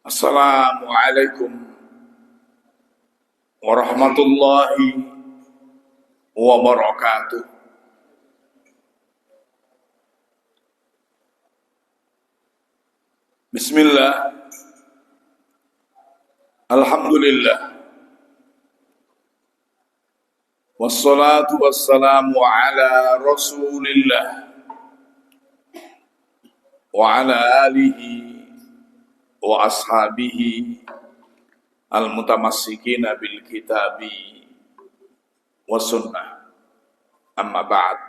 Assalamualaikum warahmatullahi wabarakatuh. Bismillah. Alhamdulillah. Wassalatu wassalamu ala Rasulillah wa ala alihi wa ashabihi al-mutamassikina bil kitabi wa sunnah. Amma ba'd.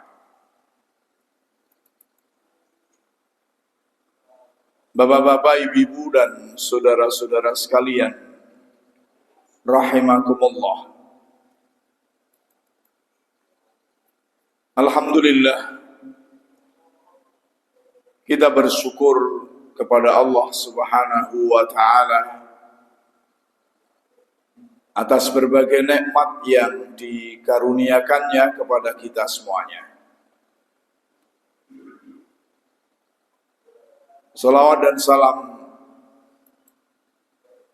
Bapak-bapak, ibu-ibu dan saudara-saudara sekalian, rahimakumullah. Alhamdulillah, kita bersyukur kepada Allah Subhanahu wa ta'ala atas berbagai nikmat yang dikaruniakannya kepada kita semuanya. Salawat dan salam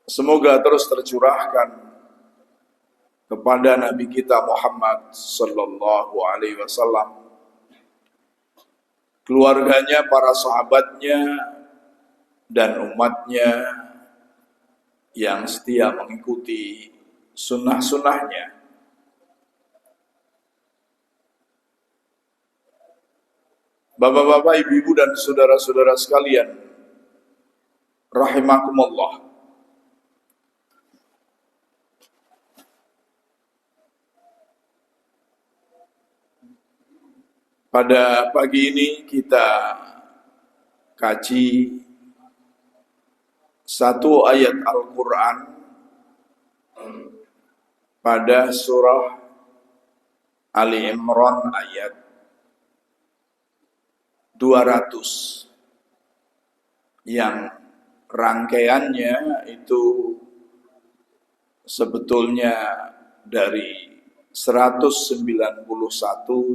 semoga terus tercurahkan kepada Nabi kita Muhammad sallallahu alaihi wasallam, keluarganya, para sahabatnya, dan umatnya yang setia mengikuti sunnah-sunnahnya. Bapak-bapak, ibu-ibu dan saudara-saudara sekalian, rahimakumullah. Pada pagi ini kita kaji satu ayat Al-Quran pada surah Ali Imran ayat 200 yang rangkaiannya itu sebetulnya dari 191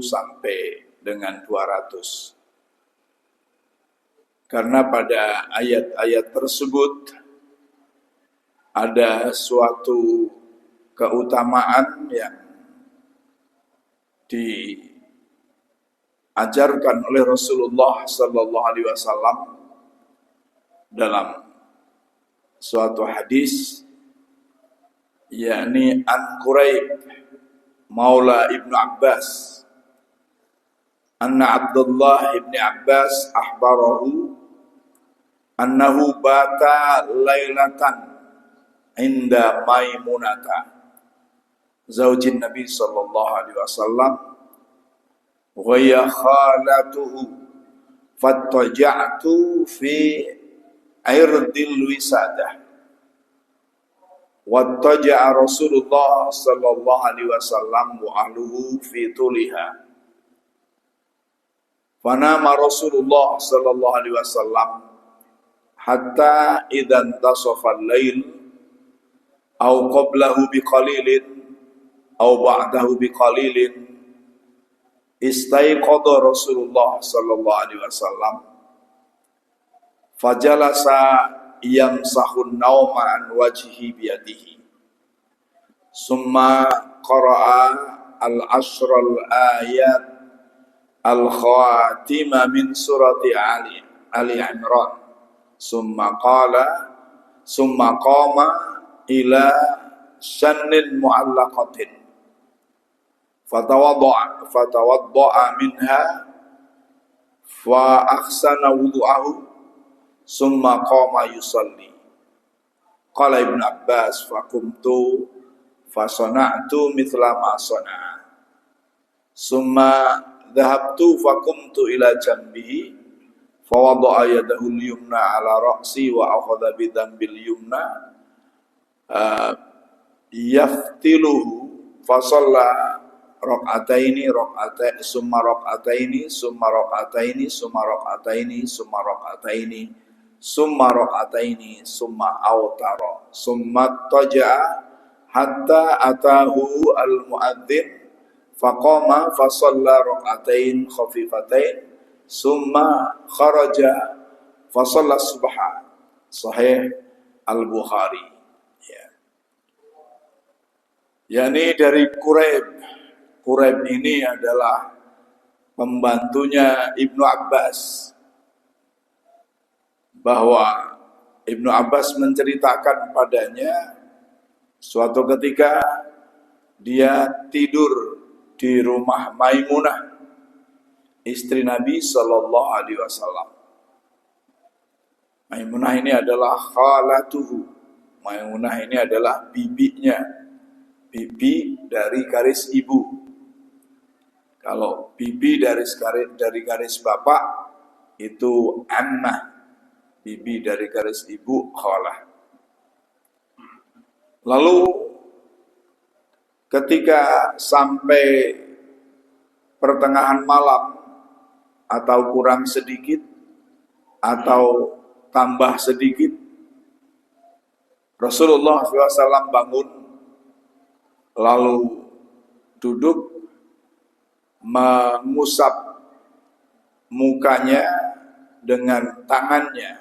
sampai dengan 200. Karena pada ayat-ayat tersebut ada suatu keutamaan yang diajarkan oleh Rasulullah sallallahu alaihi wasallam dalam suatu hadis, yakni an Quraib Maula Ibnu Abbas anna Abdullah ibn Abbas akhbarahu annahu bata lailatan inda Maimunata zaujin Nabi sallallahu alaihi wasallam wa hiya khalatuhu fattaja'tu fi irdil wisadah wattaja'a Rasulullah sallallahu alaihi wasallam wa ahluhu fi tuliha. Fanama Rasulullah sallallahu alaihi wasallam hatta idan tasafa al-lail aw qablahu biqalilin aw ba'dahu biqalilin istayqadha Rasulullah sallallahu alaihi wasallam fajalasa yamsahu an-nawma an wajhihi biyadihi summa qara'a al-ashra al-ayat al-khatimah min surati Ali Imran summa qama ila shannin mu'allaqatin fatawadda'a minha fa ahsana wudu'ahu summa qama yusalli. Qala Ibnu Abbas faqumtu fasana'tu mithla ma sana'a summa dhahabtu faqumtu ila jambihi fawada'a yadahu al-yumna ala ra'si wa akhadha bi dhanbil yumna yaftiluhu fasalla raq'ataini summa raq'ataini summa raq'ataini summa raq'ataini summa raq'ataini summa raq'ataini summa awtara summa taja'a hatta atahu al-mu'adzin faqama fasalla raq'atain khafifatain summa kharaja fasalla subha. Sahih Al-Bukhari. Ya. Yani dari Quraib. Quraib ini adalah pembantunya Ibnu Abbas. Bahwa Ibnu Abbas menceritakan padanya suatu ketika dia tidur di rumah Maimunah, istri Nabi Shallallahu Alaihi Wasallam. Maimunah ini adalah khalatuhu. Maimunah ini adalah bibinya, bibi dari garis ibu. Kalau bibi dari garis bapak itu ammah, bibi dari garis ibu khalah. Lalu ketika sampai pertengahan malam atau kurang sedikit atau tambah sedikit, Rasulullah SAW bangun lalu duduk mengusap mukanya dengan tangannya,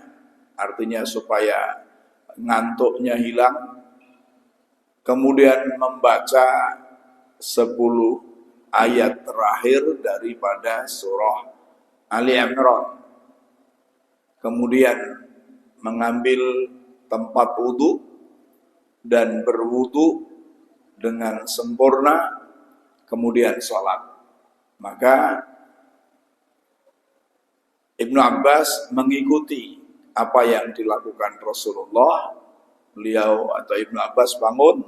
artinya supaya ngantuknya hilang, kemudian membaca 10 ayat terakhir daripada surah Ali Imran. Kemudian mengambil tempat wudu dan berwudu dengan sempurna, kemudian sholat. Maka Ibnu Abbas mengikuti apa yang dilakukan Rasulullah. Beliau atau Ibnu Abbas bangun,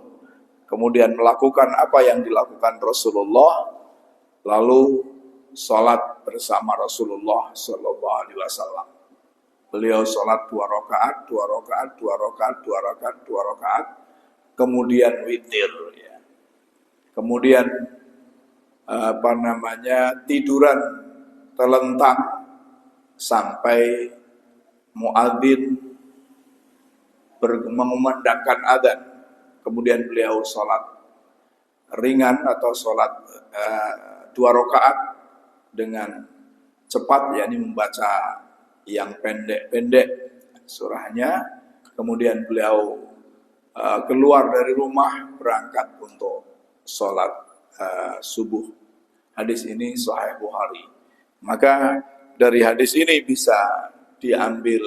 kemudian melakukan apa yang dilakukan Rasulullah, lalu sholat bersama Rasulullah Sallallahu Alaihi Wasallam. Beliau sholat 2 rakaat, 2 rakaat, 2 rakaat, 2 rakaat, 2 rakaat, kemudian witir. Ya. Kemudian tiduran telentang sampai muadzin mengumandangkan adzan. Kemudian beliau sholat ringan atau sholat 2 rakaat dengan cepat, yakni membaca yang pendek-pendek surahnya. Kemudian beliau keluar dari rumah berangkat untuk sholat subuh. Hadis ini Sahih Bukhari. Maka dari hadis ini bisa diambil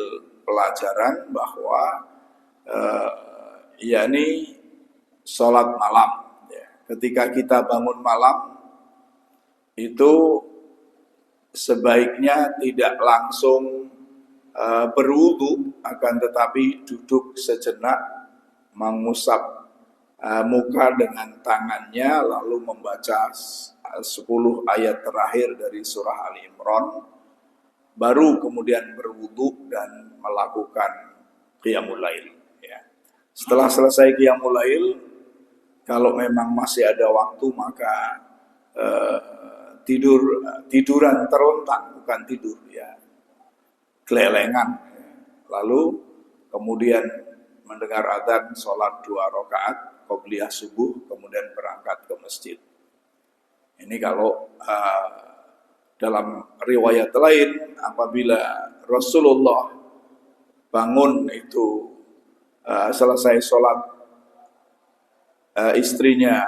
pelajaran bahwa yakni sholat malam. Ketika kita bangun malam itu sebaiknya tidak langsung berwudu, akan tetapi duduk sejenak mengusap muka dengan tangannya lalu membaca 10 ayat terakhir dari surah Ali Imran, baru kemudian berwudu dan melakukan qiyamul lail. Ya. Setelah selesai qiyamul lail, kalau memang masih ada waktu maka tiduran terlentang, bukan tidur ya, kelelengan. Lalu kemudian mendengar adzan, sholat 2 rakaat qobliyah subuh, kemudian berangkat ke masjid. Ini kalau dalam riwayat lain, apabila Rasulullah bangun itu selesai sholat, istrinya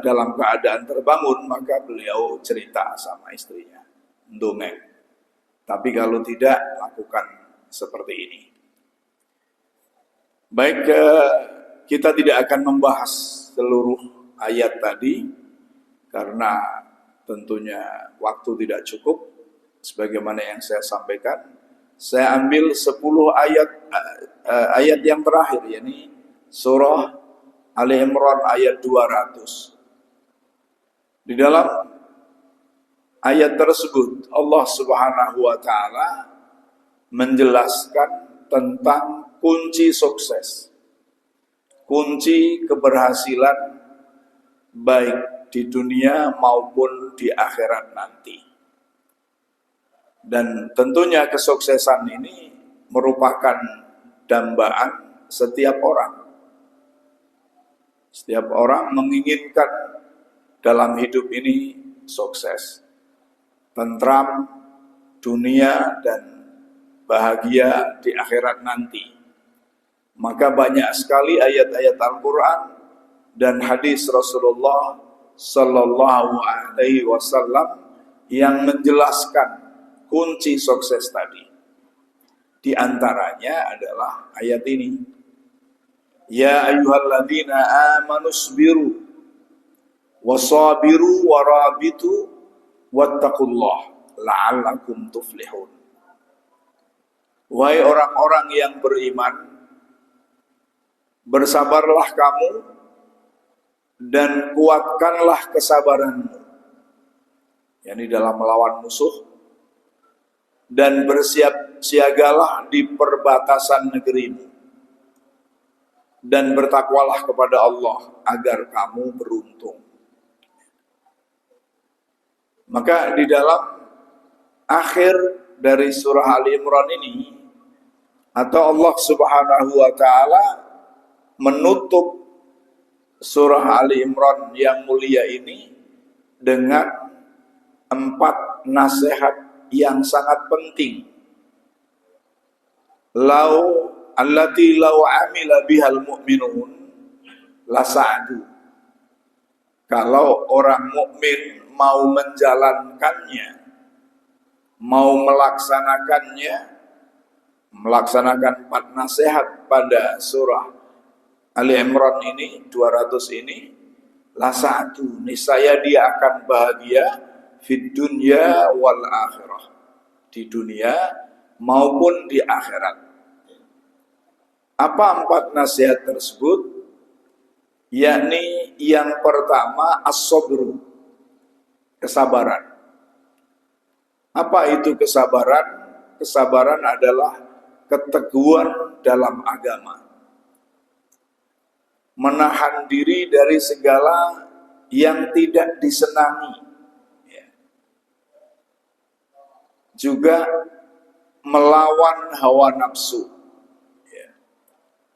dalam keadaan terbangun, maka beliau cerita sama istrinya, dongeng. Tapi kalau tidak, lakukan seperti ini. Baik, kita tidak akan membahas seluruh ayat tadi karena tentunya waktu tidak cukup. Sebagaimana yang saya sampaikan, saya ambil 10 ayat yang terakhir, yakni surah Ali Imran ayat 200. Di dalam ayat tersebut Allah Subhanahu wa taala menjelaskan tentang kunci sukses, kunci keberhasilan baik di dunia maupun di akhirat nanti. Dan tentunya kesuksesan ini merupakan dambaan setiap orang. Setiap orang menginginkan dalam hidup ini sukses, tentram dunia dan bahagia di akhirat nanti. Maka banyak sekali ayat-ayat Al-Quran dan hadis Rasulullah Sallallahu Alaihi Wasallam yang menjelaskan kunci sukses tadi. Di antaranya adalah ayat ini. Ya ayyuhalladzina amanu sabiru wasabiru warabitu wattaqullah la'allakum tuflihun. Wahai orang-orang yang beriman, bersabarlah kamu dan kuatkanlah kesabaranmu, yakni dalam melawan musuh, dan bersiap siagalah di perbatasan negerimu, dan bertakwalah kepada Allah agar kamu beruntung. Maka di dalam akhir dari surah Ali Imran ini, atau Allah Subhanahu wa Ta'ala menutup surah Ali Imran yang mulia ini dengan 4 nasihat yang sangat penting. Allati law amila bihal mu'minun lasa'adu. Kalau orang mukmin mau menjalankannya, mau melaksanakan 4 nasihat pada surah Ali Imran ini, 200 ini, lasa'adu, niscaya dia akan bahagia fid dunya wal akhirah, di dunia maupun di akhirat. Apa 4 nasihat tersebut? Yakni yang pertama as-sabru, kesabaran. Apa itu kesabaran? Kesabaran adalah keteguhan dalam agama, menahan diri dari segala yang tidak disenangi, juga melawan hawa nafsu,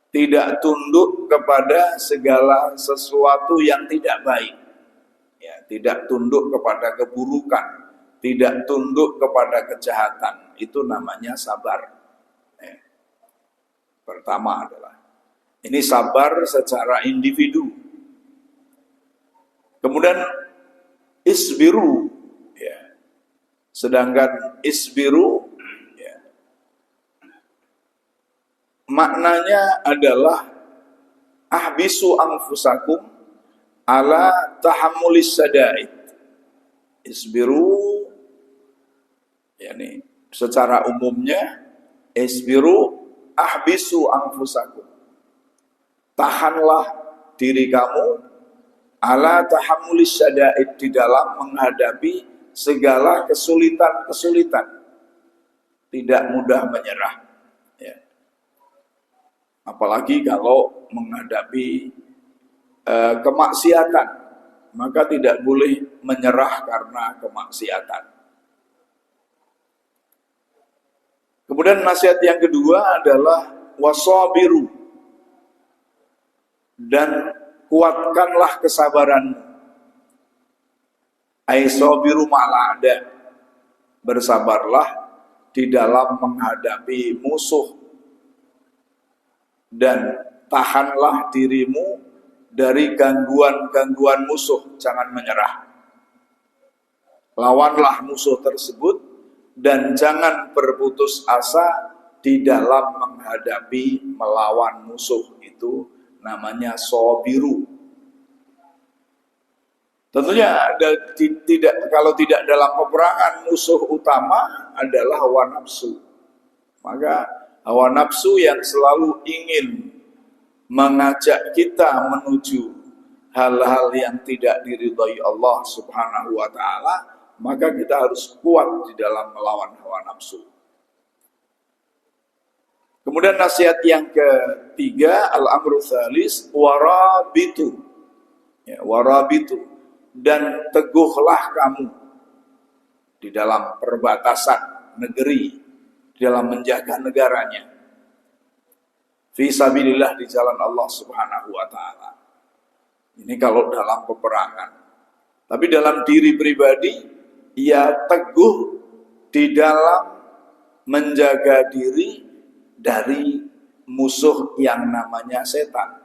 tidak tunduk kepada segala sesuatu yang tidak baik, tidak tunduk kepada keburukan, tidak tunduk kepada kejahatan. Itu namanya sabar. Pertama adalah ini sabar secara individu. Kemudian isbiru, sedangkan isbiru maknanya adalah ahbisu anfusakum ala tahammulis sadaid. Isbiru, yakni secara umumnya isbiru ahbisu anfusakum, tahanlah diri kamu ala tahammulis sadaid, di dalam menghadapi segala kesulitan-kesulitan, tidak mudah menyerah. Apalagi kalau menghadapi kemaksiatan, maka tidak boleh menyerah karena kemaksiatan. Kemudian nasihat yang kedua adalah wasabiru, dan kuatkanlah kesabaranmu. Aisabiru ma'al-a'da, bersabarlah di dalam menghadapi musuh, dan tahanlah dirimu dari gangguan-gangguan musuh, jangan menyerah. Lawanlah musuh tersebut dan jangan berputus asa di dalam menghadapi melawan musuh. Itu namanya sabiru. Tentunya kalau tidak dalam peperangan, musuh utama adalah hawa nafsu. Maka hawa nafsu yang selalu ingin mengajak kita menuju hal-hal yang tidak diridhai Allah Subhanahu wa Ta'ala, maka kita harus kuat di dalam melawan hawa nafsu. Kemudian nasihat yang ketiga, al-amru tsalis warabitu, warabitu, dan teguhlah kamu di dalam perbatasan negeri, dalam menjaga negaranya, fi sabilillah, di jalan Allah Subhanahu wa Ta'ala. Ini kalau dalam peperangan. Tapi dalam diri pribadi, ia teguh di dalam menjaga diri dari musuh yang namanya setan.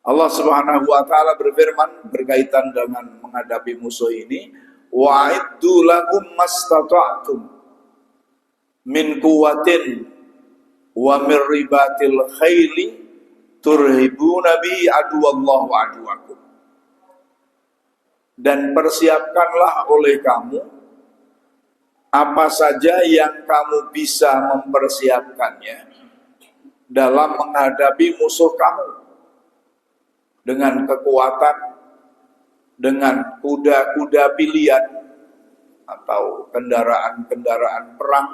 Allah Subhanahu wa taala berfirman berkaitan dengan menghadapi musuh ini, wa'iddu lahum mastata'tum min quwwatin wa min ribatil khaili turhibuna bi aduwallahu aduwakum. Dan persiapkanlah oleh kamu apa saja yang kamu bisa mempersiapkannya dalam menghadapi musuh kamu, dengan kekuatan, dengan kuda-kuda pilihan atau kendaraan-kendaraan perang.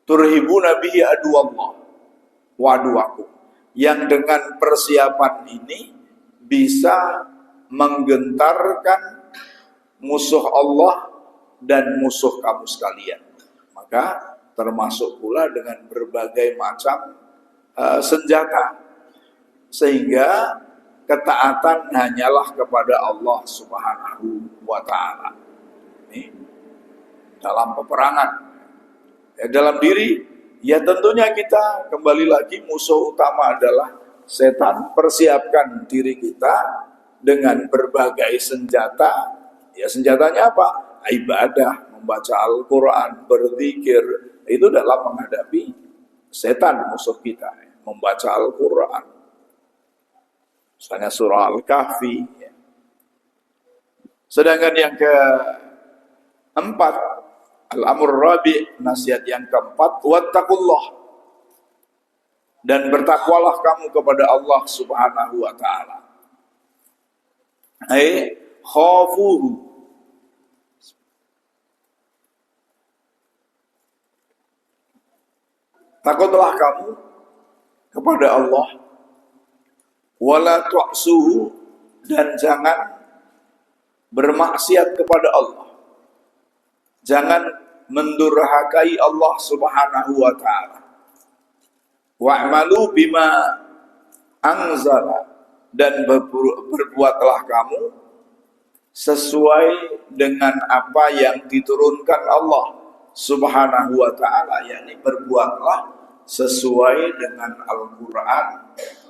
Turhibuna bihi aduwallah wa aduwakum, yang dengan persiapan ini bisa menggentarkan musuh Allah dan musuh kamu sekalian. Maka termasuk pula dengan berbagai macam senjata, sehingga ketaatan hanyalah kepada Allah Subhanahu wa ta'ala. Ini dalam peperangan. Ya, dalam diri, ya tentunya kita kembali lagi musuh utama adalah setan. Persiapkan diri kita dengan berbagai senjata. Ya, senjatanya apa? Ibadah, membaca Al-Quran, berzikir. Itu dalam menghadapi setan musuh kita. Membaca Al-Quran. Misalnya surah Al-Kahfi. Sedangkan yang keempat, Al-Amr Rabi', nasihat yang keempat, wattaqullah, dan bertakwalah kamu kepada Allah Subhanahu wa ta'ala. Khafuhu, takutlah kamu kepada Allah. Wala tu'suhu, dan jangan bermaksiat kepada Allah. Jangan mendurhakai Allah Subhanahu wa ta'ala. Wa'malu bima anzala, dan berbuatlah kamu sesuai dengan apa yang diturunkan Allah Subhanahu wa ta'ala, yakni berbuatlah sesuai dengan Al-Quran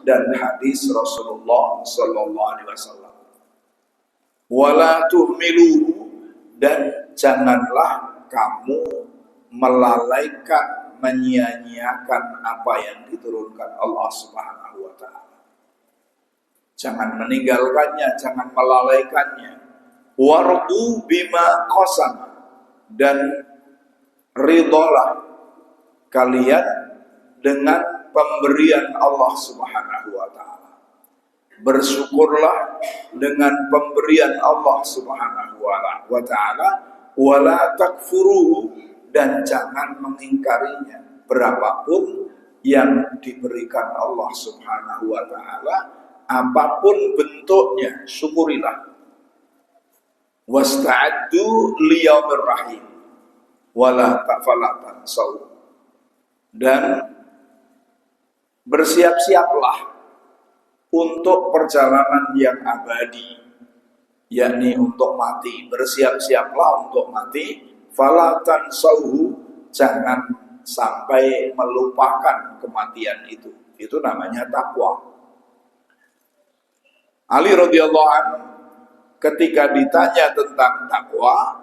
dan hadis Rasulullah sallallahu alaihi wasallam. Wala tuhmiluhu, dan janganlah kamu melalaikan, menyia-nyiakan apa yang diturunkan Allah Subhanahu wa ta'ala. Jangan meninggalkannya, jangan melalaikannya. Wardu bima qasama, dan ridholah kalian dengan pemberian Allah Subhanahu wa ta'ala. Bersyukurlah dengan pemberian Allah Subhanahu wa ta'ala. Wala takfuruhu, dan jangan mengingkarinya. Berapapun yang diberikan Allah Subhanahu wa ta'ala, apapun bentuknya, syukurilah. Wasta'addu liyaumir rahim wala ta'falatan saw, dan bersiap-siaplah untuk perjalanan yang abadi, yakni untuk mati. Bersiap-siaplah untuk mati. Falatan sauhu, jangan sampai melupakan kematian itu. Itu namanya takwa. Ali radhiyallahu anhu ketika ditanya tentang takwa,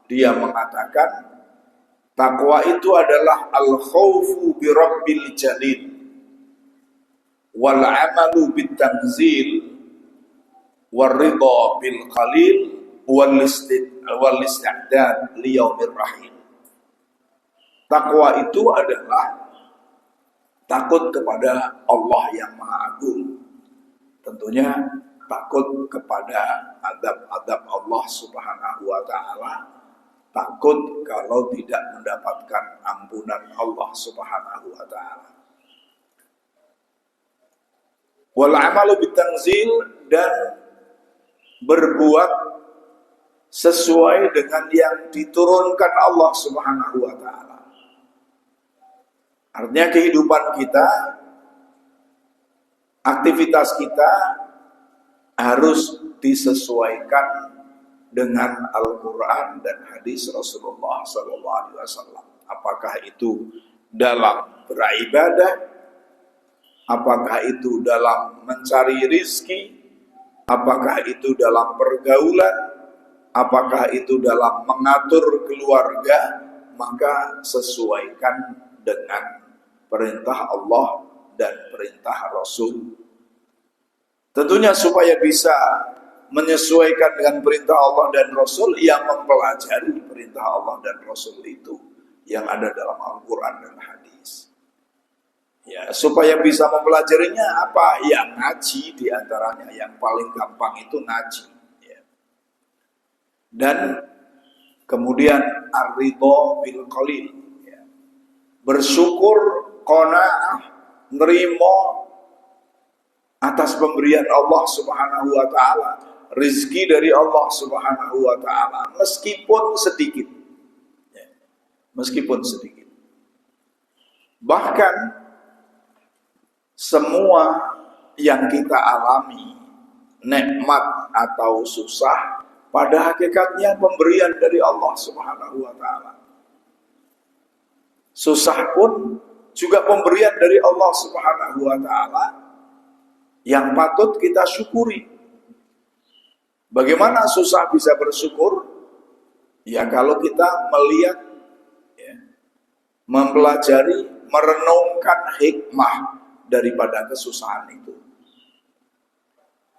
dia mengatakan, takwa itu adalah al-khawfu bi rabbil jalil wal amalu bit tanzil war ridha bil qalil wal isti'dad li yaumir rahim. Takwa itu adalah takut kepada Allah yang Maha Agung. Tentunya takut kepada adab-adab Allah Subhanahu wa ta'ala, takut kalau tidak mendapatkan ampunan Allah Subhanahu wa ta'ala. Wal amalu bitanzil, dan berbuat sesuai dengan yang diturunkan Allah Subhanahu wa ta'ala. Artinya kehidupan kita, aktivitas kita harus disesuaikan dengan Al-Quran dan hadis Rasulullah SAW. Apakah itu dalam beribadah, apakah itu dalam mencari rizki, apakah itu dalam pergaulan, apakah itu dalam mengatur keluarga, maka sesuaikan dengan perintah Allah dan perintah Rasul. Tentunya supaya bisa menyesuaikan dengan perintah Allah dan Rasul, yang mempelajari perintah Allah dan Rasul itu yang ada dalam Al-Quran dan Hadis. Ya, supaya bisa mempelajarinya apa? Yang ngaji diantaranya, yang paling gampang itu ngaji. Ya. Dan kemudian ar-ridha bil qalil. Ya. Bersyukur, qanaah, nerimo atas pemberian Allah Subhanahu wa taala, rizki dari Allah Subhanahu wa taala, meskipun sedikit. Ya. Meskipun sedikit. Bahkan semua yang kita alami, nikmat atau susah, pada hakikatnya pemberian dari Allah Subhanahu wa taala. Susah pun juga pemberian dari Allah Subhanahu wa taala yang patut kita syukuri. Bagaimana susah bisa bersyukur? Ya kalau kita melihat, ya, mempelajari, merenungkan hikmah daripada kesusahan itu,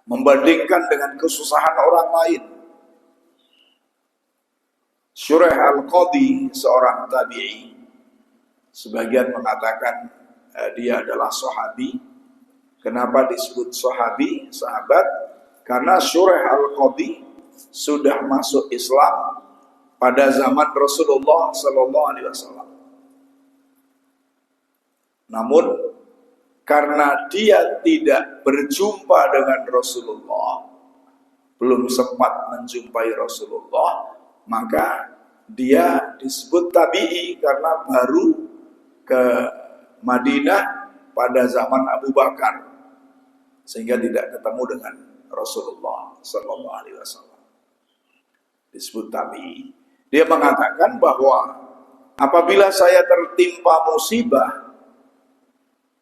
membandingkan dengan kesusahan orang lain. Syuraih Al-Qadhi, seorang tabi'i, sebagian mengatakan dia adalah sahabi. Kenapa disebut sahabi, sahabat? Karena Syuraih Al-Qadhi sudah masuk Islam pada zaman Rasulullah Sallallahu Alaihi Wasallam. Namun karena dia tidak berjumpa dengan Rasulullah, belum sempat menjumpai Rasulullah, maka dia disebut tabi'i karena baru ke Madinah pada zaman Abu Bakar, sehingga tidak ketemu dengan Rasulullah Sallallahu Alaihi Wasallam. Disebut tabi'i. Dia mengatakan bahwa apabila saya tertimpa musibah,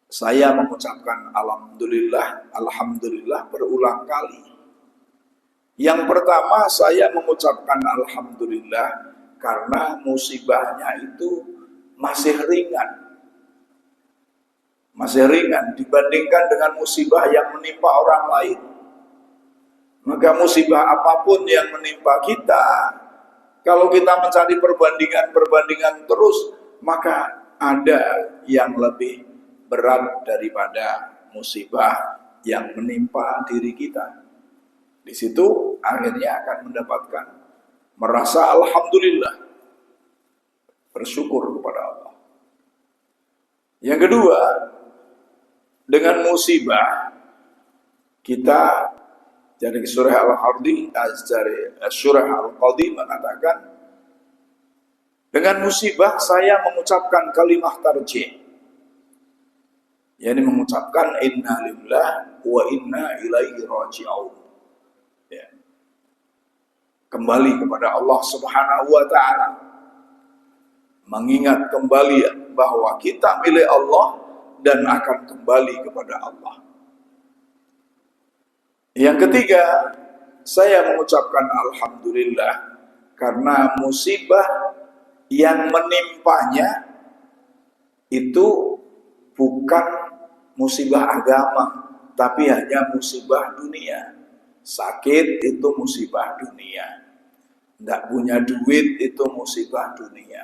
saya mengucapkan alhamdulillah, alhamdulillah berulang kali. Yang pertama, saya mengucapkan alhamdulillah karena musibahnya itu masih ringan. Masih ringan dibandingkan dengan musibah yang menimpa orang lain. Maka musibah apapun yang menimpa kita, kalau kita mencari perbandingan terus, maka ada yang lebih berat daripada musibah yang menimpa diri kita. Di situ akhirnya akan mendapatkan merasa alhamdulillah, bersyukur kepada Allah. Yang kedua, dengan musibah kita, jadi surah Al-Qadhi, surah Al-Qadhi mengatakan, dengan musibah saya mengucapkan kalimah tarjih, yakni mengucapkan inna lillah wa inna ilaihi raji'un. Ya. Kembali kepada Allah Subhanahu wa taala. Mengingat kembali bahwa kita milik Allah dan akan kembali kepada Allah. Yang ketiga, saya mengucapkan alhamdulillah karena musibah yang menimpanya itu bukan musibah agama, tapi hanya musibah dunia. Sakit itu musibah dunia. Tidak punya duit itu musibah dunia.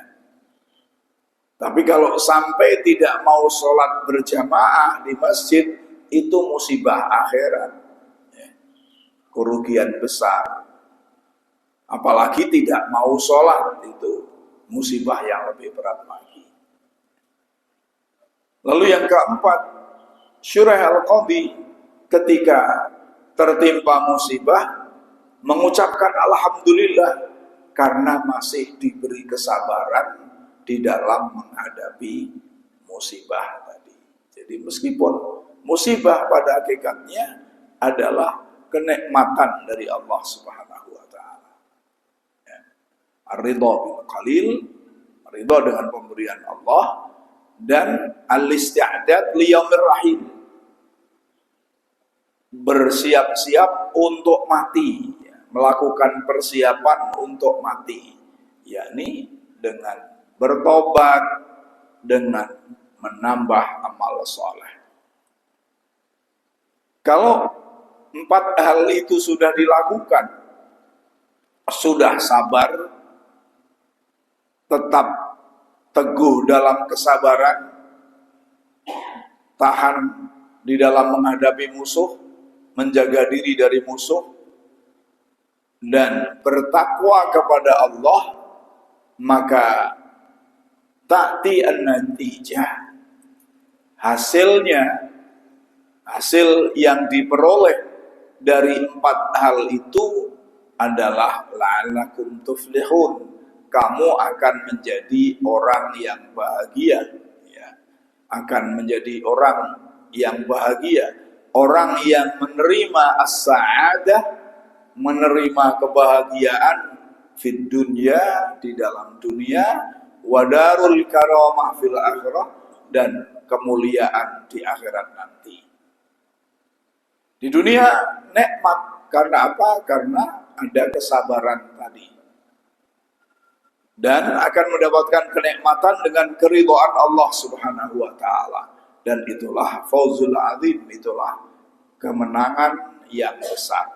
Tapi kalau sampai tidak mau sholat berjamaah di masjid, itu musibah akhirat. Kerugian besar. Apalagi tidak mau sholat, itu musibah yang lebih berat lagi. Lalu yang keempat, Syuraih Al-Qadhi ketika tertimpa musibah mengucapkan alhamdulillah karena masih diberi kesabaran di dalam menghadapi musibah tadi. Jadi meskipun musibah pada hakikatnya adalah kenikmatan dari Allah Subhanahu wa taala. Ar-ridha bil qalil, ridha dengan pemberian Allah, dan al-isti'dad liyaumir rahim, bersiap-siap untuk mati, melakukan persiapan untuk mati, yakni dengan bertobat, dengan menambah amal soleh. Kalau 4 hal itu sudah dilakukan, sudah sabar, tetap teguh dalam kesabaran, tahan di dalam menghadapi musuh, menjaga diri dari musuh, dan bertakwa kepada Allah, maka ta'ti an-natijah, hasil yang diperoleh dari 4 hal itu adalah la'allakum tuflihun, kamu akan menjadi orang yang bahagia, ya. Akan menjadi orang yang bahagia, orang yang menerima as-sa'adah, menerima kebahagiaan fid dunya, di dalam dunia, wadarul karamah fil akhirah, dan kemuliaan di akhirat nanti. Di dunia nikmat, karena apa? Karena ada kesabaran tadi. Dan akan mendapatkan kenikmatan dengan keridhaan Allah Subhanahu wa taala. Dan itulah fauzul azim, itulah kemenangan yang besar.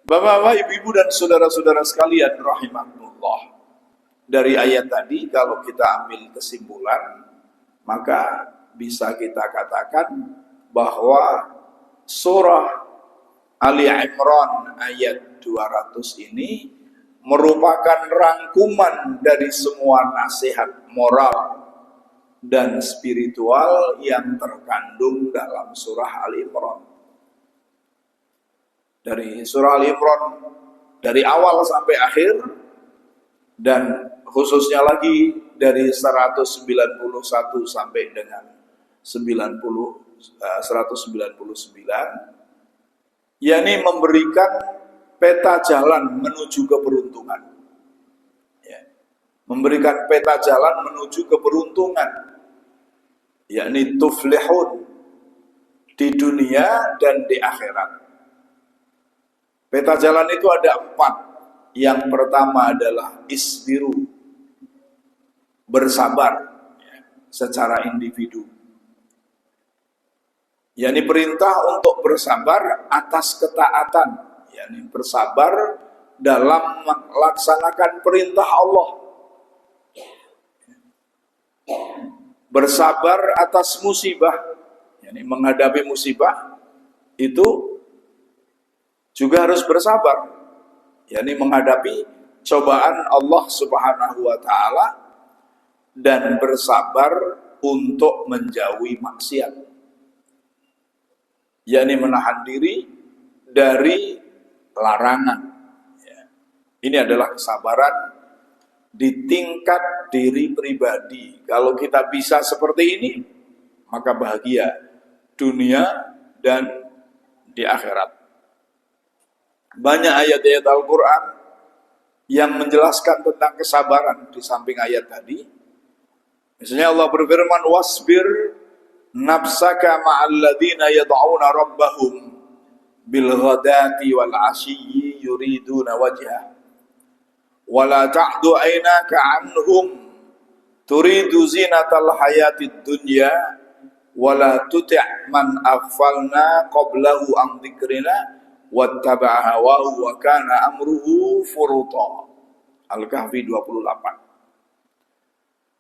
Bapak-bapak, ibu-ibu dan saudara-saudara sekalian rahimakumullah. Dari ayat tadi kalau kita ambil kesimpulan, maka bisa kita katakan bahwa surah Ali Imran ayat 200 ini merupakan rangkuman dari semua nasihat moral dan spiritual yang terkandung dalam surah Ali Imran. Dari surah Ali Imran, dari awal sampai akhir, dan khususnya lagi dari 191 sampai dengan 199, yakni memberikan peta jalan menuju keberuntungan, ya. Memberikan peta jalan menuju keberuntungan, yakni tuflihun di dunia dan di akhirat. Peta jalan itu ada 4. Yang pertama adalah isbiru, bersabar, ya, secara individu, yakni perintah untuk bersabar atas ketaatan, yakni bersabar dalam melaksanakan perintah Allah. Bersabar atas musibah, yakni menghadapi musibah itu juga harus bersabar, yakni menghadapi cobaan Allah Subhanahu wa taala, dan bersabar untuk menjauhi maksiat, yakni menahan diri dari larangan, ya. Ini adalah kesabaran di tingkat diri pribadi. Kalau kita bisa seperti ini, maka bahagia dunia dan di akhirat. Banyak ayat-ayat Al-Quran yang menjelaskan tentang kesabaran di samping ayat tadi. Misalnya Allah berfirman, wasbir nafsaka ma'al ladina yad'una rabbahum bil ghadati wal 'ashiyyi yuriduna wajhah wa la ta'du 'ainaka 'anhum turidu zinatal hayatid dunya wa la tuti' man aghfalna qablahu an dzikrina wattaba'a hawahu wa kana amruhu furuta. Al-Kahfi 28.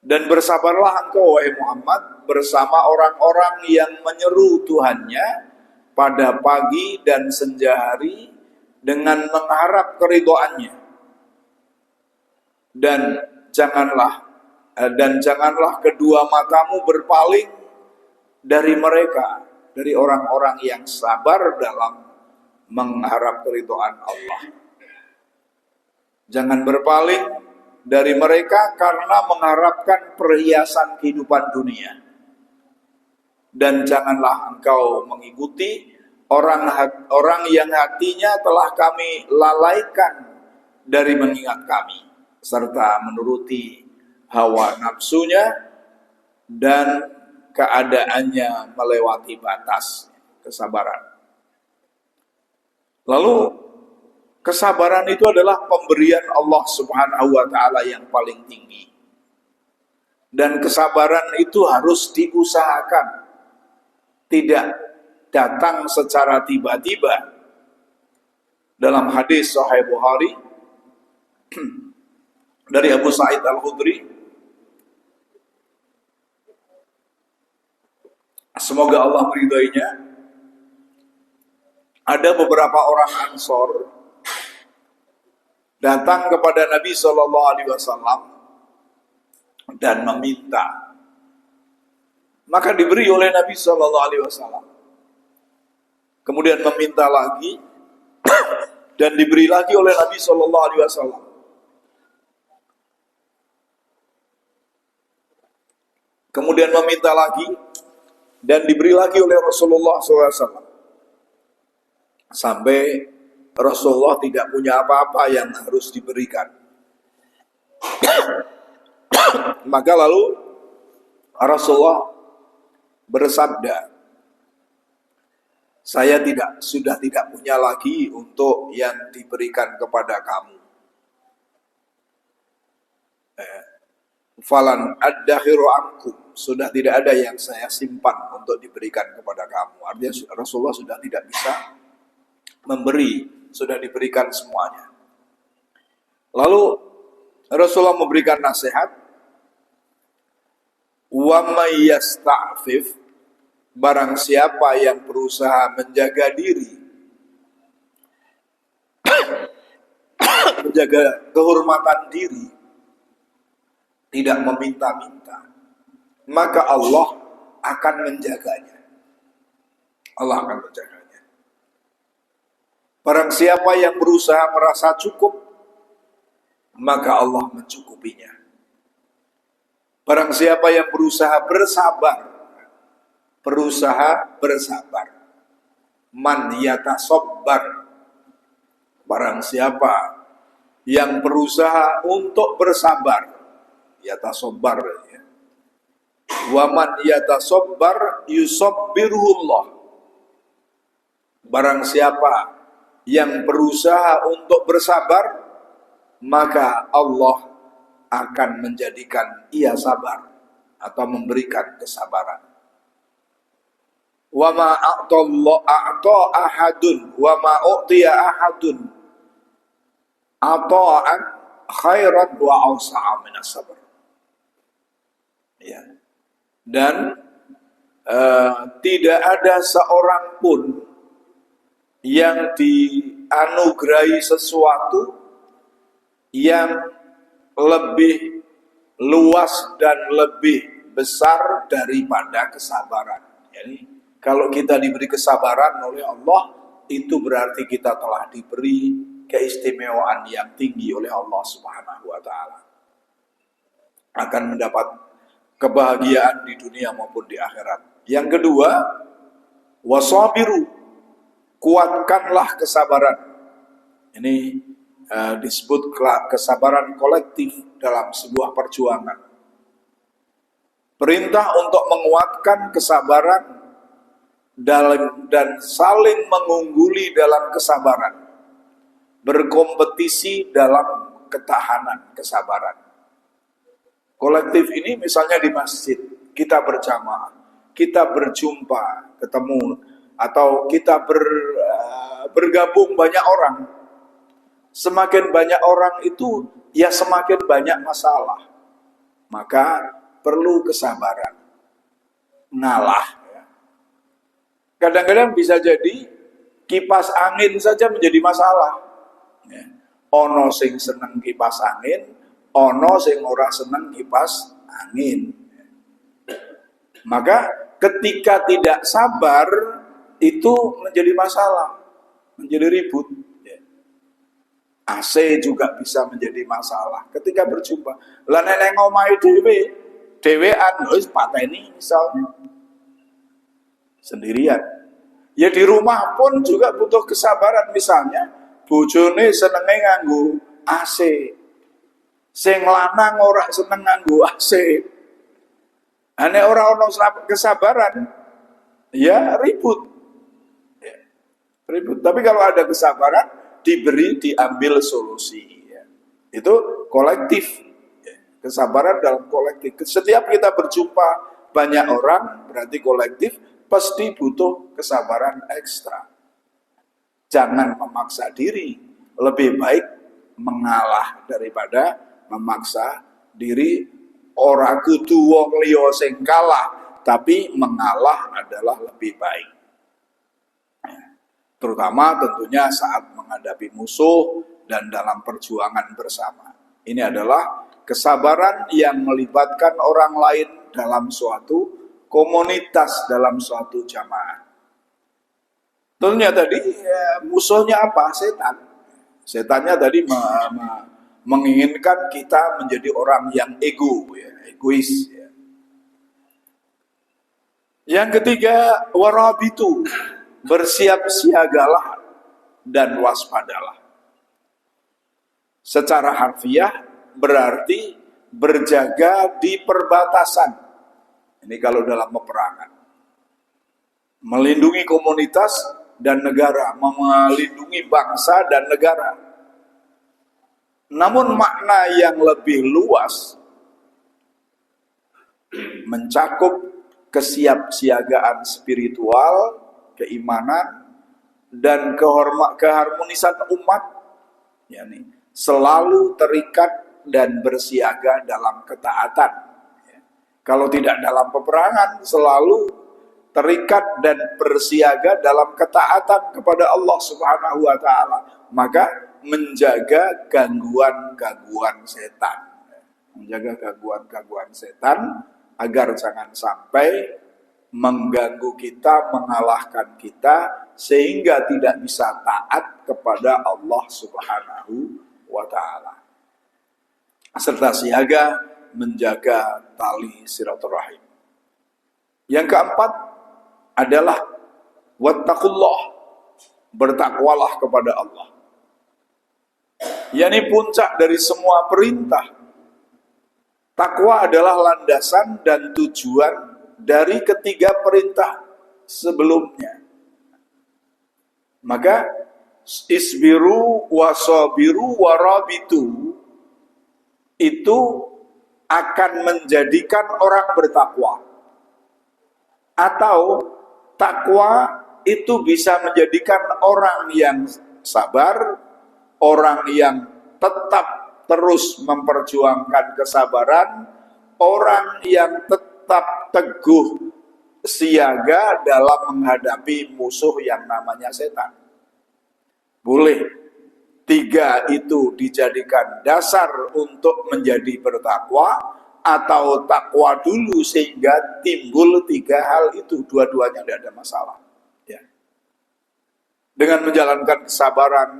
Dan bersabarlah engkau wahai Muhammad bersama orang-orang yang menyeru Tuhannya pada pagi dan senja hari dengan mengharap keridhaannya, dan janganlah kedua matamu berpaling dari mereka, dari orang-orang yang sabar dalam mengharap keridhaan Allah. Jangan berpaling dari mereka karena mengharapkan perhiasan kehidupan dunia. Dan janganlah engkau mengikuti orang yang hatinya telah kami lalaikan dari mengingat kami, serta menuruti hawa nafsunya dan keadaannya melewati batas kesabaran. Lalu kesabaran itu adalah pemberian Allah Subhanahu wa taala yang paling tinggi. Dan kesabaran itu harus diusahakan. Tidak datang secara tiba-tiba. Dalam hadis Sahih Bukhari dari Abu Sa'id Al-Khudri, semoga Allah meridainya, ada beberapa orang Ansor datang kepada Nabi SAW dan meminta. Maka diberi oleh Nabi SAW. Kemudian meminta lagi dan diberi lagi oleh Nabi SAW. Kemudian meminta lagi dan diberi lagi oleh Rasulullah SAW. Sampai Rasulullah tidak punya apa-apa yang harus diberikan. Maka lalu Rasulullah bersabda, saya sudah tidak punya lagi untuk yang diberikan kepada kamu. Falan ad-dakhiru ankum, sudah tidak ada yang saya simpan untuk diberikan kepada kamu. Artinya Rasulullah sudah tidak bisa memberi, sudah diberikan semuanya. Lalu Rasulullah memberikan nasihat, wa may yasta'fif, barang siapa yang berusaha menjaga diri, menjaga kehormatan diri, tidak meminta-minta, maka Allah akan menjaganya. Allah akan menjaganya. Barang siapa yang berusaha merasa cukup, maka Allah mencukupinya. Barang siapa yang berusaha bersabar, man yatasabbar, barang siapa yang berusaha untuk bersabar, yatasabbar ya. Wa man yatasabbar yusabbirullah, barang siapa yang berusaha untuk bersabar, maka Allah akan menjadikan ia sabar atau memberikan kesabaran. Wa ma a'ta ahadun wa ma u'tiya ahadun ata'an khairan wa awsa'a minas sabr. Ya. Dan tidak ada seorang pun yang dianugerahi sesuatu yang lebih luas dan lebih besar daripada kesabaran. Jadi kalau kita diberi kesabaran oleh Allah, itu berarti kita telah diberi keistimewaan yang tinggi oleh Allah Subhanahu wa taala. Akan mendapat kebahagiaan di dunia maupun di akhirat. Yang kedua, wasabiru, kuatkanlah kesabaran. Ini disebut kesabaran kolektif dalam sebuah perjuangan. Perintah untuk menguatkan kesabaran dan saling mengungguli dalam kesabaran, berkompetisi dalam ketahanan kesabaran. Kolektif ini misalnya di masjid, kita berjamaah, kita berjumpa, ketemu, atau kita bergabung banyak orang. Semakin banyak orang itu, ya semakin banyak masalah. Maka perlu kesabaran. Ngalah. Kadang-kadang bisa jadi kipas angin saja menjadi masalah. Ono sing seneng kipas angin, ono sing ora seneng kipas angin. Maka ketika tidak sabar, itu menjadi masalah, menjadi ribut. AC juga bisa menjadi masalah ketika berjumpa. Lah nek ngomahe dhewean wis pateni misalnya sendirian. Ya di rumah pun juga butuh kesabaran, misalnya bojone senenge nganggo AC. Sing lanang ora seneng nganggo AC. Ane ora ono kesabaran, ya ribut. Ya, ribut. Tapi kalau ada kesabaran, diambil solusi. Ya. Itu kolektif. Ya. Kesabaran dalam kolektif. Setiap kita berjumpa banyak orang, berarti kolektif, pasti butuh kesabaran ekstra. Jangan memaksa diri. Lebih baik mengalah daripada memaksa diri. Ora kudu wong liya sing kalah, tapi mengalah adalah lebih baik. Terutama tentunya saat menghadapi musuh dan dalam perjuangan bersama. Ini adalah kesabaran yang melibatkan orang lain dalam suatu komunitas, dalam suatu jamaah. Tentunya tadi musuhnya apa? Setan. Setannya tadi menginginkan kita menjadi orang yang egois. Ya. Yang ketiga, warabitu, bersiap siagalah dan waspadalah. Secara harfiah berarti berjaga di perbatasan. Ini kalau dalam peperangan. Melindungi komunitas dan negara, melindungi bangsa dan negara. Namun makna yang lebih luas mencakup kesiapsiagaan spiritual, keimanan, dan keharmonisan umat, yakni selalu terikat dan bersiaga dalam ketaatan. Kalau tidak dalam peperangan, selalu terikat dan bersiaga dalam ketaatan kepada Allah Subhanahu wa Ta'ala. Maka menjaga gangguan-gangguan setan. Menjaga gangguan-gangguan setan agar jangan sampai mengganggu kita, mengalahkan kita, sehingga tidak bisa taat kepada Allah Subhanahu wa Ta'ala. Serta siaga menjaga tali silaturahim. Yang keempat adalah wattaqullah, bertakwalah kepada Allah. Yani puncak dari semua perintah. Takwa adalah landasan dan tujuan dari ketiga perintah sebelumnya. Maka isbiru wasabiru warabitu itu akan menjadikan orang bertakwa. Atau takwa itu bisa menjadikan orang yang sabar, orang yang tetap terus memperjuangkan kesabaran, orang yang tetap teguh siaga dalam menghadapi musuh yang namanya setan. Boleh tiga itu dijadikan dasar untuk menjadi bertakwa, atau takwa dulu sehingga timbul tiga hal itu. Dua-duanya tidak ada masalah. Ya. Dengan menjalankan kesabaran,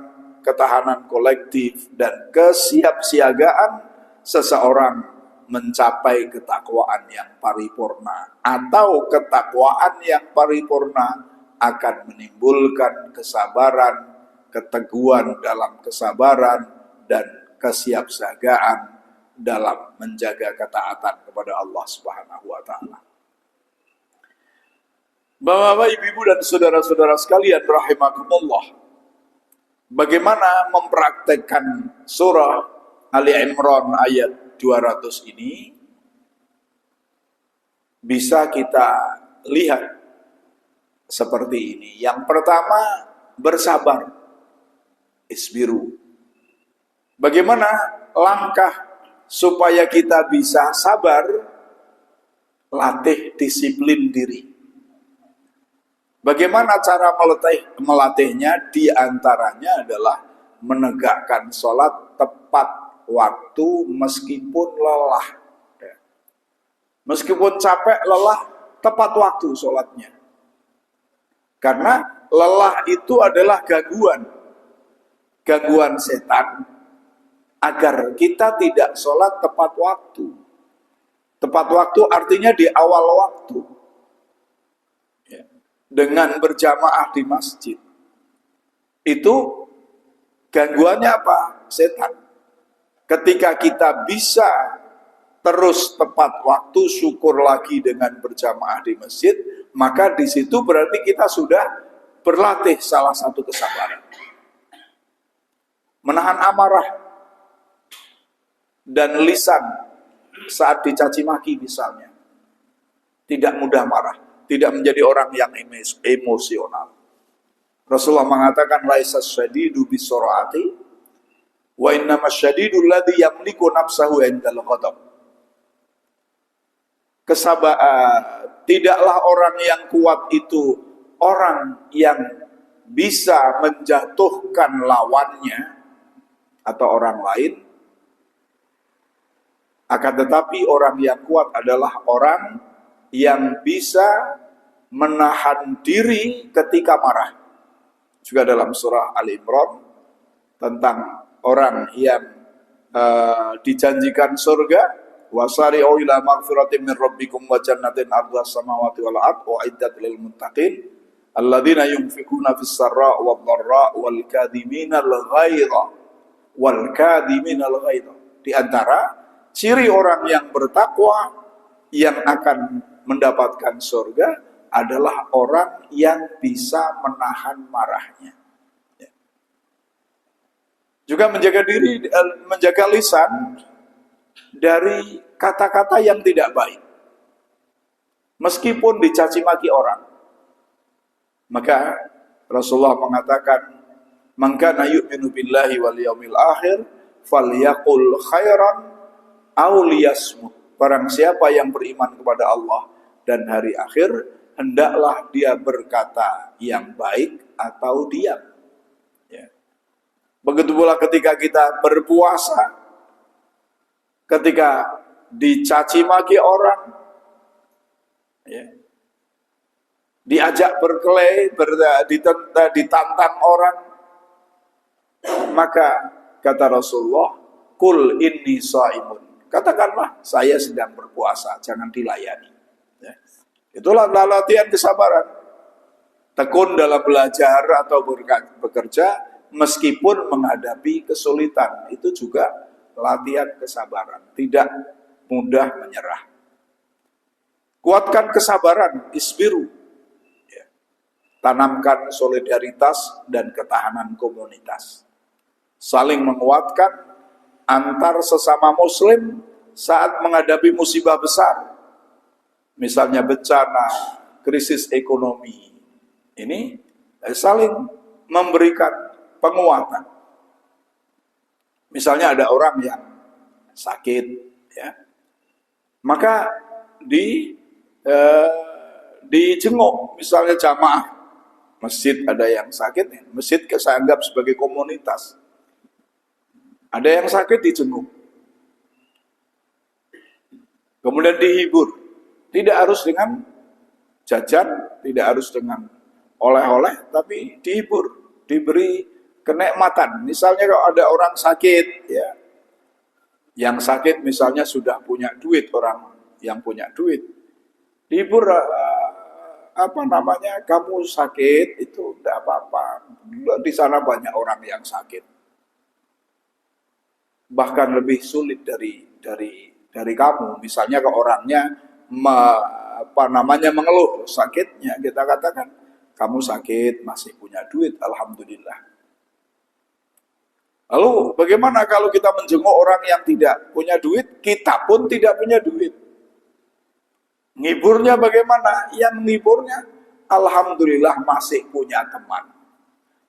ketahanan kolektif, dan kesiapsiagaan, seseorang mencapai ketakwaan yang paripurna. Atau ketakwaan yang paripurna akan menimbulkan kesabaran, keteguhan dalam kesabaran, dan kesiapsiagaan dalam menjaga ketaatan kepada Allah Subhanahu wa Ta'ala. Bapak-bapak, ibu-ibu, dan saudara-saudara sekalian rahimakumullah, bagaimana mempraktekkan surah Ali Imran ayat 200 ini bisa kita lihat seperti ini. Yang pertama, bersabar, isbiru. Bagaimana langkah supaya kita bisa sabar? Latih disiplin diri. Bagaimana cara melatihnya? Di antaranya adalah menegakkan sholat tepat waktu meskipun lelah. Meskipun capek, lelah, tepat waktu sholatnya. Karena lelah itu adalah gangguan setan, agar kita tidak sholat tepat waktu. Tepat waktu artinya di awal waktu. Dengan berjamaah di masjid. Itu gangguannya apa? Setan. Ketika kita bisa terus tepat waktu, syukur lagi dengan berjamaah di masjid, maka di situ berarti kita sudah berlatih salah satu kesabaran. Menahan amarah dan lisan saat dicaci maki misalnya. Tidak mudah marah, tidak menjadi orang yang emosional. Rasulullah mengatakan laisa syadidu bisur'ati wa innamas syadidu alladhi yamliku nafsahu indal ghadab. Tidaklah orang yang kuat itu orang yang bisa menjatuhkan lawannya atau orang lain, akan tetapi orang yang kuat adalah orang yang bisa menahan diri ketika marah. Juga dalam surah Al-Imran tentang orang yang dijanjikan surga, wasari'u ila maghfiratin min rabbikum wa jannatin 'arduhas samawati wal ardh u'iddat lil muttaqin alladzina yunfiquna fis sarra'i wad dharra'i wal kadhiminal ghaidha. Di antara ciri orang yang bertakwa yang akan mendapatkan surga adalah orang yang bisa menahan marahnya. Juga menjaga diri, menjaga lisan dari kata-kata yang tidak baik. Meskipun dicaci maki orang. Maka Rasulullah mengatakan, "Man kana yu'minu billahi wal yaumil akhir falyaqul khairan aw liyasmut." Barang siapa yang beriman kepada Allah dan hari akhir, hendaklah dia berkata yang baik atau diam. Ya. Begitu pula ketika kita berpuasa, ketika dicaci maki orang, ya, diajak berkelahi, ditantang orang, maka kata Rasulullah, "Qul inni shaimun." Katakanlah, saya sedang berpuasa, jangan dilayani. Ya. Itulah latihan kesabaran. Tekun dalam belajar atau bekerja, meskipun menghadapi kesulitan. Itu juga latihan kesabaran. Tidak mudah menyerah. Kuatkan kesabaran, isbiru. Ya. Tanamkan solidaritas dan ketahanan komunitas. Saling menguatkan antar sesama muslim saat menghadapi musibah besar. Misalnya bencana, krisis ekonomi. Ini saling memberikan penguatan. Misalnya ada orang yang sakit, ya, maka dijenguk, misalnya jamaah masjid ada yang sakit, masjid saya anggap sebagai komunitas. Ada yang sakit dijenguk. Kemudian dihibur. Tidak harus dengan jajan, tidak harus dengan oleh-oleh, tapi dihibur, diberi kenikmatan. Misalnya kalau ada orang sakit, ya, yang sakit misalnya sudah punya duit, orang yang punya duit, dihibur, kamu sakit itu tidak apa-apa. Di sana banyak orang yang sakit. Bahkan lebih sulit dari kamu. Misalnya ke orangnya mengeluh sakitnya, kita katakan kamu sakit masih punya duit, alhamdulillah. Lalu bagaimana kalau kita menjenguk orang yang tidak punya duit, kita pun tidak punya duit? Ngiburnya bagaimana? Yang ngiburnya alhamdulillah masih punya teman.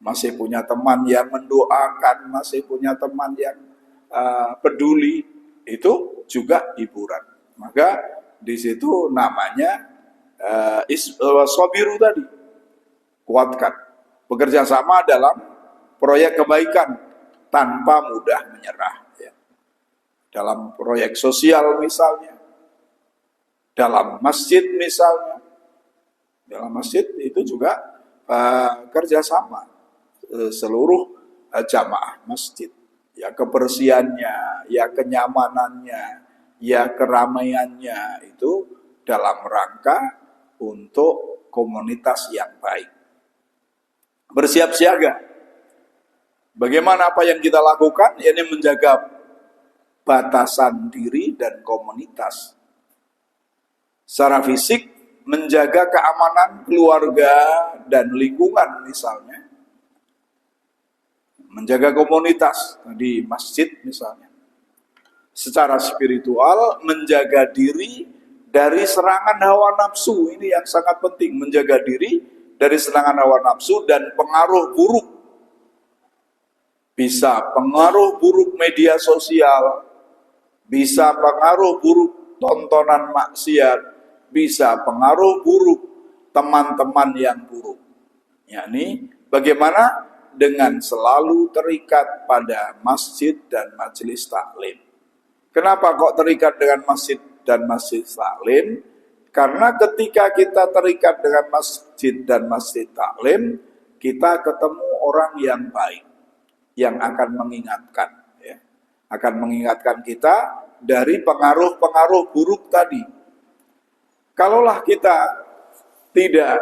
Masih punya teman yang mendoakan, masih punya teman yang peduli, itu juga hiburan. Maka di situ namanya sobiru tadi, kuatkan, bekerja sama dalam proyek kebaikan tanpa mudah menyerah. Ya. Dalam proyek sosial misalnya, dalam masjid misalnya, dalam masjid itu juga kerjasama seluruh jamaah masjid. Ya kebersihannya, ya kenyamanannya, ya keramaiannya itu dalam rangka untuk komunitas yang baik. Bersiap siaga. Bagaimana apa yang kita lakukan? Ini menjaga batasan diri dan komunitas. Secara fisik, menjaga keamanan keluarga dan lingkungan misalnya. Menjaga komunitas, di masjid misalnya. Secara spiritual, menjaga diri dari serangan hawa nafsu. Ini yang sangat penting, menjaga diri dari serangan hawa nafsu dan pengaruh buruk. Bisa pengaruh buruk media sosial, bisa pengaruh buruk tontonan maksiat, bisa pengaruh buruk teman-teman yang buruk. Yakni bagaimana dengan selalu terikat pada masjid dan majelis taklim. Kenapa kok terikat dengan masjid dan majelis taklim? Karena ketika kita terikat dengan masjid dan masjid taklim, kita ketemu orang yang baik, yang akan mengingatkan, ya, akan mengingatkan kita dari pengaruh-pengaruh buruk tadi. Kalaulah kita tidak,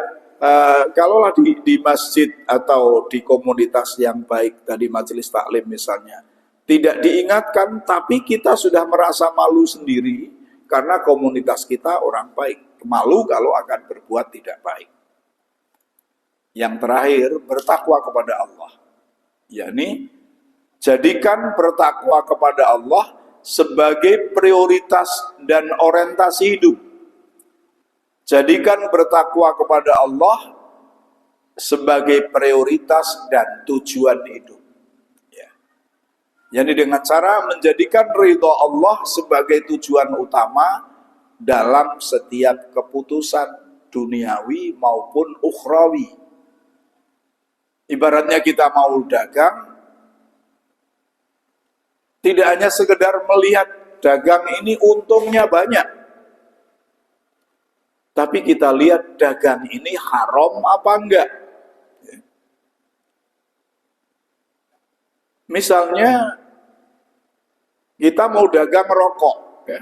kalaulah di masjid atau di komunitas yang baik, tadi majelis taklim misalnya, tidak diingatkan, tapi kita sudah merasa malu sendiri karena komunitas kita orang baik. Malu kalau akan berbuat tidak baik. Yang terakhir, bertakwa kepada Allah. Yakni, jadikan bertakwa kepada Allah sebagai prioritas dan orientasi hidup. Jadikan bertakwa kepada Allah sebagai prioritas dan tujuan hidup. Ya. Jadi dengan cara menjadikan ridho Allah sebagai tujuan utama dalam setiap keputusan duniawi maupun ukhrawi. Ibaratnya kita mau dagang, tidak hanya sekedar melihat dagang ini untungnya banyak, tapi kita lihat dagang ini haram apa enggak. Misalnya kita mau dagang rokok, ya.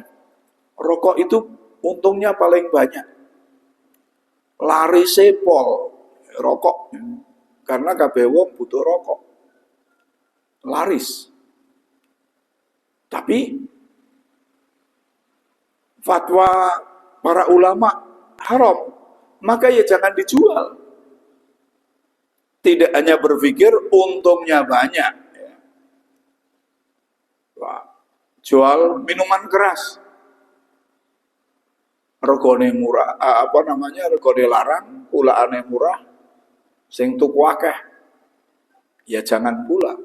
Rokok itu untungnya paling banyak. Lari sepol rokok, karena kabeh wong butuh rokok. Laris. Tapi fatwa para ulama haram, maka ya jangan dijual. Tidak hanya berpikir untungnya banyak. Wah, jual minuman keras, regane murah, regane larang, pulaane murah, sing tuku akeh, ya jangan pula,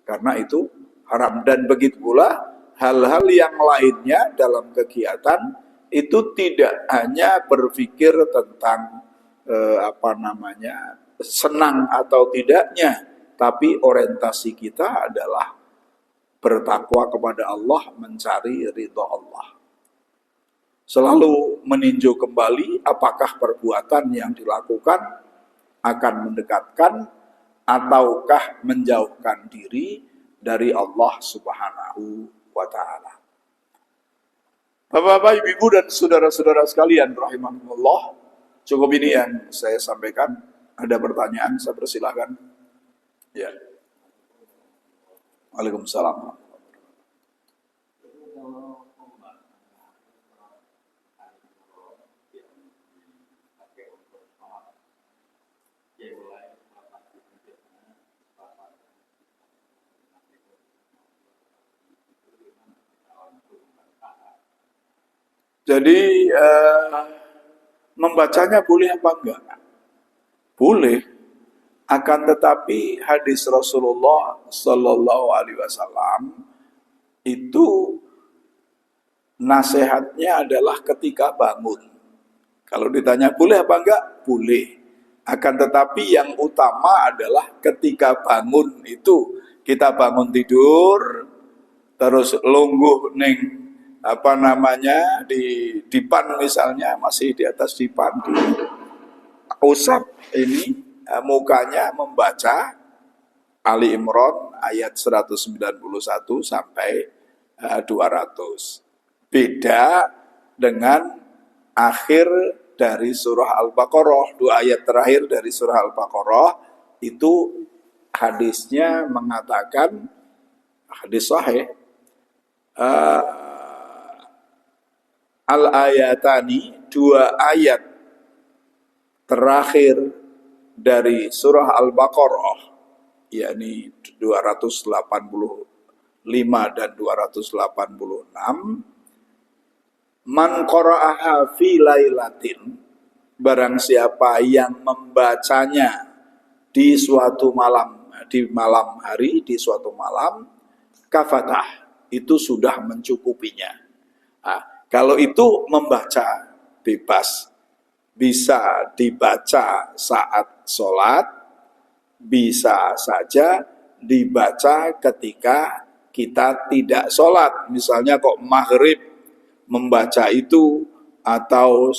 karena itu haram. Dan begitu pula hal-hal yang lainnya dalam kegiatan itu tidak hanya berpikir tentang senang atau tidaknya, tapi orientasi kita adalah bertakwa kepada Allah, mencari ridha Allah. Selalu meninjau kembali apakah perbuatan yang dilakukan akan mendekatkan ataukah menjauhkan diri dari Allah Subhanahu wa ta'ala. Bapak-bapak, ibu-ibu dan saudara-saudara sekalian rahimahumullah, cukup ini yang saya sampaikan. Ada pertanyaan, saya persilahkan. Ya. Waalaikumsalam. Jadi membacanya boleh apa enggak? Boleh. Akan tetapi hadis Rasulullah Sallallahu Alaihi Wasallam itu nasihatnya adalah ketika bangun. Kalau ditanya boleh apa enggak? Boleh. Akan tetapi yang utama adalah ketika bangun itu, kita bangun tidur terus lungguh ning di dipan misalnya, masih di atas dipan, usap ini mukanya membaca Ali Imran ayat 191 sampai 200. Beda dengan akhir dari surah Al-Baqarah, 2 ayat terakhir dari surah Al-Baqarah itu hadisnya mengatakan, hadis sahih, uh, al-ayatani, dua ayat terakhir dari surah Al-Baqarah, yakni 285 dan 286, man qara'aha fi lailatin, barang siapa yang membacanya di suatu malam, di malam hari, di suatu malam, kafatah, itu sudah mencukupinya. Nah, kalau itu membaca bebas, bisa dibaca saat sholat, bisa saja dibaca ketika kita tidak sholat. Misalnya kok maghrib membaca itu, atau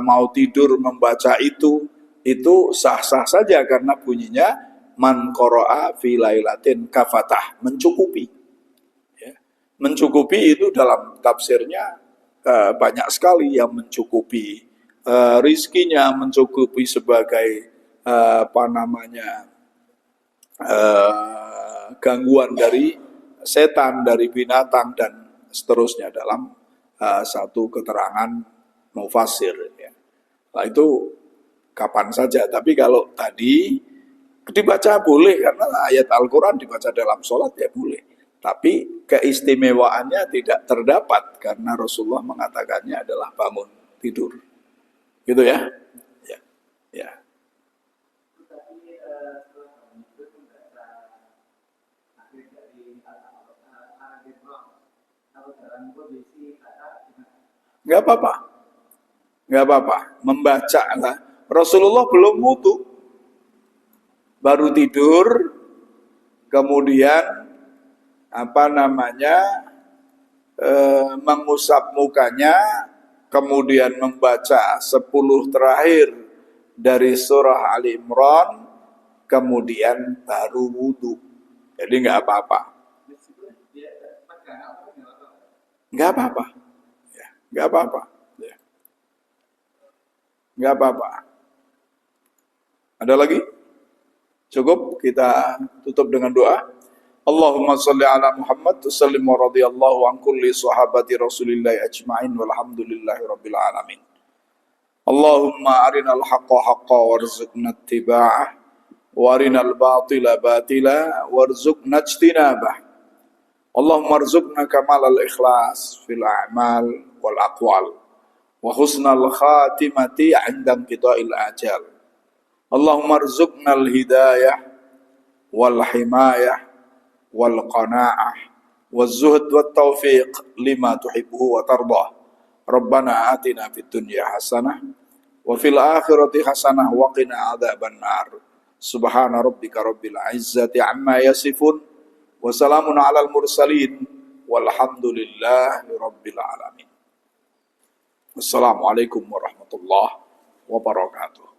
mau tidur membaca itu sah-sah saja karena bunyinya man qara'a fi lailatin kafatah, mencukupi. Ya. Mencukupi itu dalam tafsirnya banyak sekali yang mencukupi rizkinya, mencukupi sebagai gangguan dari setan, dari binatang dan seterusnya dalam satu keterangan mufasir. Ya. Nah, itu kapan saja. Tapi kalau tadi dibaca boleh, karena ayat Al-Quran dibaca dalam sholat ya boleh. Tapi keistimewaannya tidak terdapat karena Rasulullah mengatakannya adalah bangun tidur. Gitu ya. Ya. Ya. Nggak apa-apa. Nggak apa-apa. Membaca lah. Rasulullah belum wudu, baru tidur, kemudian mengusap mukanya, kemudian membaca 10 terakhir dari surah Ali Imran, kemudian baru wudu. Jadi nggak apa-apa. Nggak apa-apa. Ya, nggak apa-apa. Ya. Nggak apa-apa. Ada lagi? Cukup, kita tutup dengan doa. Allahumma salli ala Muhammad sallim wa radiyallahu an kulli sahabati Rasulillah ajma'in walhamdulillahi rabbil alamin. Allahumma arinal haqqa haqqa warzuqna ittiba'ah wa arinal batila batila warzuqna ijtinabah. Allahumma arzuqna kamalal ikhlas fil a'mal wal aqwal wa husnal khatimati 'inda inqita'il ajal. Allahumma arzuqna al hidayah wal himayah wal qana'ah wal zuhd wat taufiq lima tuhibbu wa tardah. Rabbana atina fid dunya hasanah wa fil akhirati hasanah wa qina adzaban nar. Subhana rabbika rabbil izzati amma yasifun. Wassalamun alal mursalin walhamdulillahi rabbil alamin. Wassalamualaikum warahmatullahi wabarakatuh.